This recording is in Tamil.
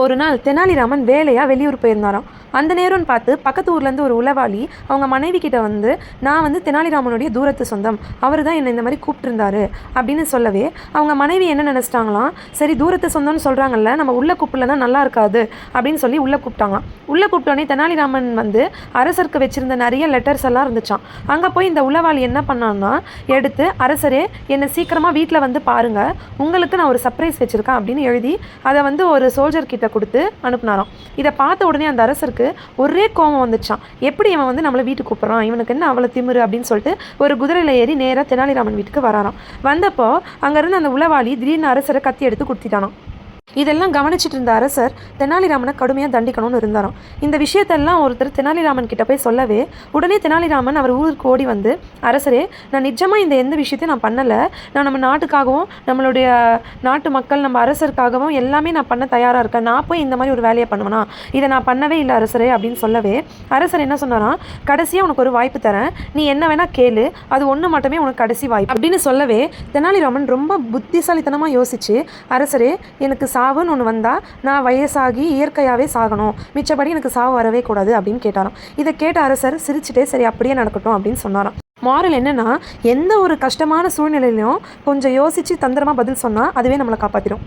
ஒரு நாள் தெனாலிராமன் வேலையாக வெளியூர் போயிருந்தாராம். அந்த நேரம்னு பார்த்து பக்கத்து ஊர்லேருந்து ஒரு உளவாளி அவங்க மனைவி கிட்ட வந்து, நான் வந்து தெனாலிராமனுடைய தூரத்து சொந்தம், அவர் தான் என்னை இந்த மாதிரி கூப்பிட்டுருந்தாரு அப்படின்னு சொல்லவே, அவங்க மனைவி என்ன நினச்சிட்டாங்களாம், சரி தூரத்து சொந்தம்னு சொல்கிறாங்கல்ல, நம்ம உள்ளே கூப்பிடல நல்லா இருக்காது அப்படின்னு சொல்லி உள்ளே கூப்பிட்டாங்களாம். உள்ளே கூப்பிட்டோன்னே தெனாலிராமன் வந்து அரசருக்கு வச்சுருந்த நிறைய லெட்டர்ஸ் எல்லாம் இருந்துச்சான். அங்கே போய் இந்த உளவாளி என்ன பண்ணான்னா, எடுத்து அரசரே என்னை சீக்கிரமாக வீட்டில் வந்து பாருங்கள், உங்களுக்கு நான் ஒரு சர்ப்ரைஸ் வச்சுருக்கேன் அப்படின்னு எழுதி அதை வந்து ஒரு சோல்ஜர் கிட்ட கொடுத்து அனுப்புனாராம். இதை பார்த்த உடனே அந்த அரசருக்கு ஒரே கோபம் வந்துச்சான். எப்படி இவன் வந்து நம்மளை வீட்டுக்கு கூப்பிட்றான், இவனுக்கு என்ன அவ்வளோ திமிரு அப்படின்னு சொல்லிட்டு ஒரு குதிரையில் ஏறி நேராக தெனாலிராமன் வீட்டுக்கு வராராம். வந்தப்போ அங்கேருந்து அந்த உளவாளி திடீர்னு அரசரை கத்தி எடுத்து கொடுத்திட்டானாம். இதெல்லாம் கவனிச்சிட்டு இருந்த அரசர் தெனாலிராமனை கடுமையாக தண்டிக்கணும்னு இருந்தாராம். இந்த விஷயத்தெல்லாம் ஒருத்தர் தெனாலிராமன் கிட்ட போய் சொல்லவே, உடனே தெனாலிராமன் அவர் ஊருக்கு ஓடி வந்து, அரசரே நான் நிஜமாக இந்த எந்த விஷயத்தையும் நான் பண்ணலை, நான் நம்ம நாட்டுக்காகவும் நம்மளுடைய நாட்டு மக்கள் நம்ம அரசருக்காகவும் எல்லாமே நான் பண்ண தயாராக இருக்கேன், நான் போய் இந்த மாதிரி ஒரு வேலையை பண்ணுவேனா, இதை நான் பண்ணவே இல்லை அரசரே அப்படின்னு சொல்லவே, அரசர் என்ன சொன்னாராம், கடைசியாக உனக்கு ஒரு வாய்ப்பு தரேன், நீ என்ன வேணால் கேளு, அது ஒன்று மட்டுமே உனக்கு கடைசி வாய்ப்பு அப்படின்னு சொல்லவே, தெனாலிராமன் ரொம்ப புத்திசாலித்தனமாக யோசிச்சு, அரசரே எனக்கு சாவுன்னு ஒன்று வந்தால் நான் வயசாகி இயற்கையாகவே சாகணும், மிச்சப்படி எனக்கு சாவு வரவே கூடாது அப்படின்னு கேட்டாராம். இதை கேட்ட அரசர் சிரிச்சுட்டே சரி அப்படியே நடக்கட்டும் அப்படின்னு சொன்னாராம். மாரல் என்னன்னா, எந்த ஒரு கஷ்டமான சூழ்நிலையிலையும் கொஞ்சம் யோசித்து தந்திரமாக பதில் சொன்னால் அதுவே நம்மளை காப்பாற்றிடும்.